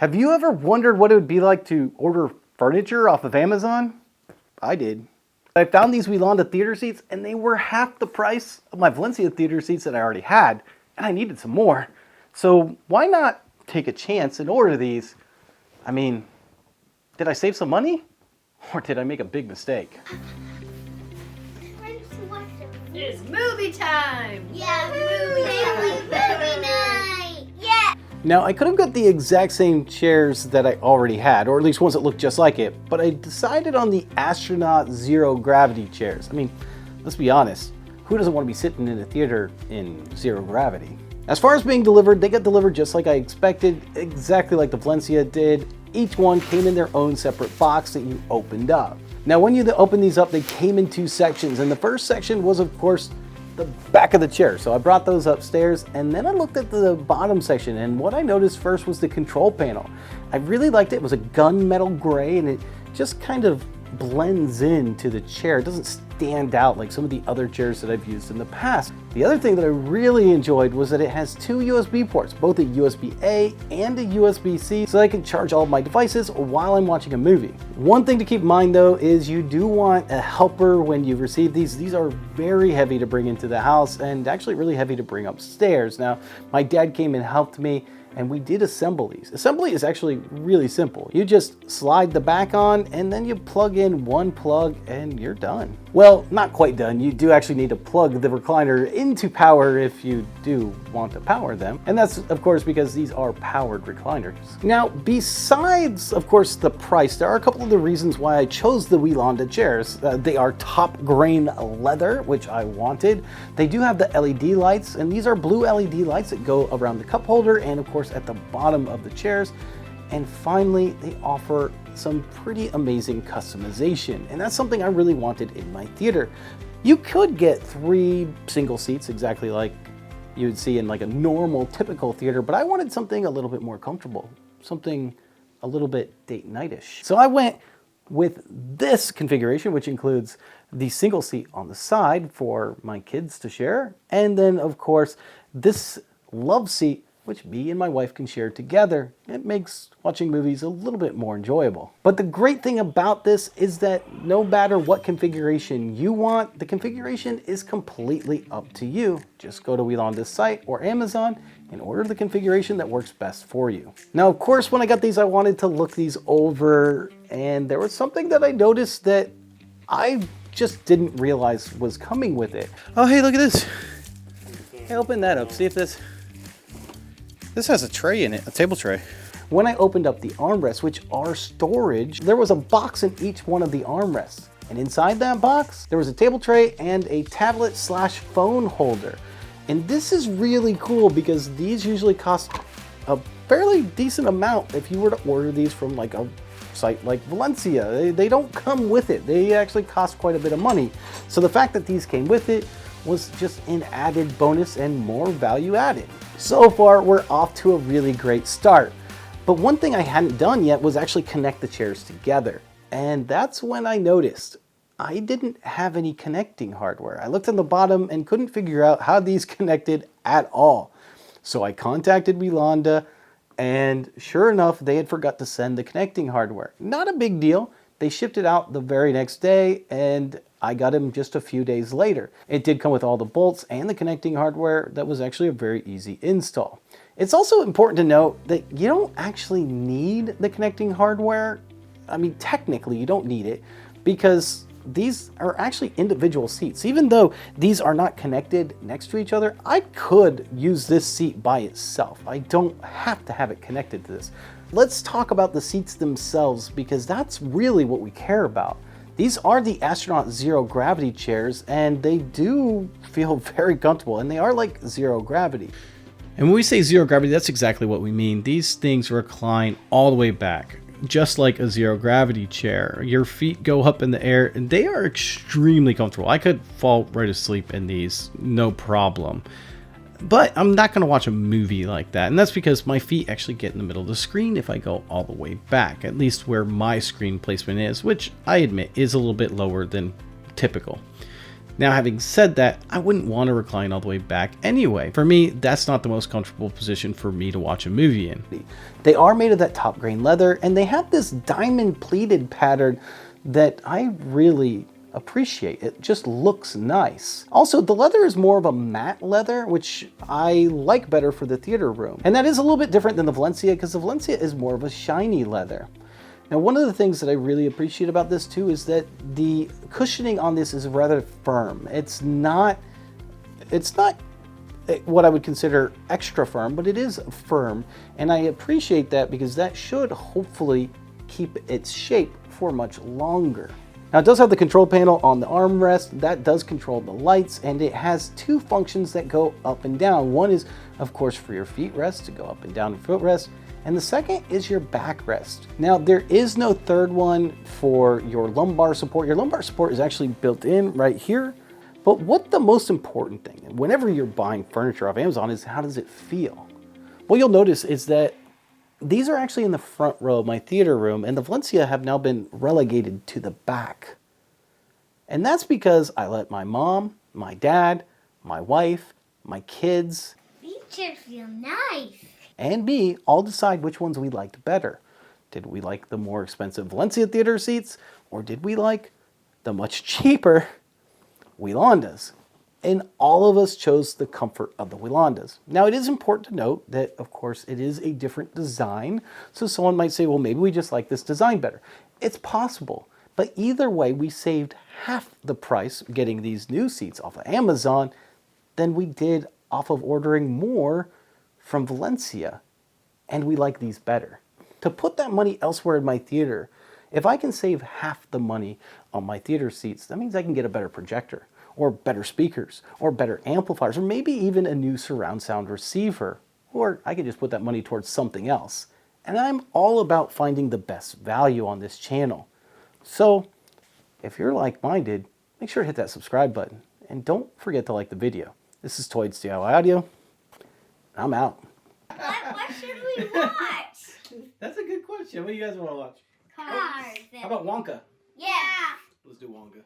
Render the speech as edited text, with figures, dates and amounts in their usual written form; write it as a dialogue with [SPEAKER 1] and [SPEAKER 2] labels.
[SPEAKER 1] Have you ever wondered what it would be like to order furniture off of Amazon? I did. I found these Wielanda theater seats and they were half the price of my Valencia theater seats that I already had, and I needed some more. So why not take a chance and order these? I mean, did I save some money? Or did I make a big mistake?
[SPEAKER 2] It's movie time!
[SPEAKER 3] Yeah, movie night! Yeah!
[SPEAKER 1] Now, I could have got the exact same chairs that I already had, or at least ones that looked just like it, but I decided on the Astronaut Zero Gravity chairs. I mean, let's be honest, who doesn't want to be sitting in a theater in zero gravity? As far as being delivered, they got delivered just like I expected, exactly like the Valencia did. Each one came in their own separate box that you opened up. Now, when you open these up, they came in two sections, and the first section was, of course, the back of the chair. So I brought those upstairs, and then I looked at the bottom section, and what I noticed first was the control panel. I really liked it. It was a gunmetal gray, and it just kind of blends into the chair. It doesn't stand out like some of the other chairs that I've used in the past. The other thing that I really enjoyed was that it has two USB ports, both a USB-A and a USB-C, so I can charge all of my devices while I'm watching a movie. One thing to keep in mind though is you do want a helper when you receive these. These are very heavy to bring into the house and actually really heavy to bring upstairs. Now, my dad came and helped me, and we did assemble these. Assembly is actually really simple. You just slide the back on and then you plug in one plug and you're done. Well, not quite done. You do actually need to plug the recliner into power if you do want to power them. And that's of course because these are powered recliners. Now, besides of course the price, there are a couple of the reasons why I chose the Wielanda chairs. They are top grain leather, which I wanted. They do have the LED lights, and these are blue LED lights that go around the cup holder and of course at the bottom of the chairs. And finally, they offer some pretty amazing customization, and that's something I really wanted in my theater. You could get 3 single seats exactly like you would see in like a normal typical theater, but I wanted something a little bit more comfortable, something a little bit date night-ish. So I went with this configuration, which includes the single seat on the side for my kids to share, and then of course this love seat which me and my wife can share together. It makes watching movies a little bit more enjoyable. But the great thing about this is that no matter what configuration you want, the configuration is completely up to you. Just go to Wielanda's site or Amazon and order the configuration that works best for you. Now, of course, when I got these, I wanted to look these over, and there was something that I noticed that I just didn't realize was coming with it. Oh, hey, look at this. Hey, open that up, see if this has a tray in it, a table tray. When I opened up the armrests, which are storage, there was a box in each one of the armrests. And inside that box, there was a table tray and a tablet/phone holder. And this is really cool because these usually cost a fairly decent amount if you were to order these from like a site like Valencia. They don't come with it. They actually cost quite a bit of money. So the fact that these came with it was just an added bonus and more value added. So far, we're off to a really great start. But one thing I hadn't done yet was actually connect the chairs together. And that's when I noticed I didn't have any connecting hardware. I looked on the bottom and couldn't figure out how these connected at all. So I contacted Wielanda, and sure enough, they had forgot to send the connecting hardware. Not a big deal. They shipped it out the very next day, and I got them just a few days later. It did come with all the bolts and the connecting hardware. That was actually a very easy install. It's also important to note that you don't actually need the connecting hardware. I mean, technically you don't need it because these are actually individual seats. Even though these are not connected next to each other, I could use this seat by itself. I don't have to have it connected to this. Let's talk about the seats themselves because that's really what we care about. These are the Astronaut Zero Gravity chairs, and they do feel very comfortable, and they are like zero gravity. And when we say zero gravity, that's exactly what we mean. These things recline all the way back, just like a zero gravity chair. Your feet go up in the air, and they are extremely comfortable. I could fall right asleep in these, no problem. But I'm not going to watch a movie like that, and that's because my feet actually get in the middle of the screen if I go all the way back, at least where my screen placement is, which I admit is a little bit lower than typical. Now, having said that, I wouldn't want to recline all the way back anyway. For me, that's not the most comfortable position for me to watch a movie in. They are made of that top grain leather, and they have this diamond pleated pattern that I really appreciate. It just looks nice. Also, the leather is more of a matte leather, which I like better for the theater room. And that is a little bit different than the Valencia, because the Valencia is more of a shiny leather. Now, one of the things that I really appreciate about this too is that the cushioning on this is rather firm. It's not what I would consider extra firm, but it is firm. And I appreciate that because that should hopefully keep its shape for much longer. Now, it does have the control panel on the armrest that does control the lights, and it has two functions that go up and down. One is, of course, for your feet rest to go up and down, and footrest. And the second is your backrest. Now, there is no third one for your lumbar support. Your lumbar support is actually built in right here. But what the most important thing, whenever you're buying furniture off Amazon, is how does it feel? What you'll notice is that these are actually in the front row of my theater room, and the Valencia have now been relegated to the back. And that's because I let my mom, my dad, my wife, my kids,
[SPEAKER 3] These chairs feel nice.
[SPEAKER 1] and me all decide which ones we liked better. Did we like the more expensive Valencia theater seats, or did we like the much cheaper Wielandas? And all of us chose the comfort of the Wielandas. Now, it is important to note that, of course, it is a different design. So someone might say, well, maybe we just like this design better. It's possible. But either way, we saved half the price getting these new seats off of Amazon than we did off of ordering more from Valencia, and we like these better. To put that money elsewhere in my theater, if I can save half the money on my theater seats, that means I can get a better projector, or better speakers, or better amplifiers, or maybe even a new surround sound receiver, or I can just put that money towards something else. And I'm all about finding the best value on this channel. So if you're like-minded, make sure to hit that subscribe button, and don't forget to like the video. This is Toyd's DIY Audio. I'm out.
[SPEAKER 3] What should we watch?
[SPEAKER 1] That's a good question. What do you guys want to watch?
[SPEAKER 3] Cars.
[SPEAKER 1] How about Wonka?
[SPEAKER 3] Yeah.
[SPEAKER 1] Let's do Wonka.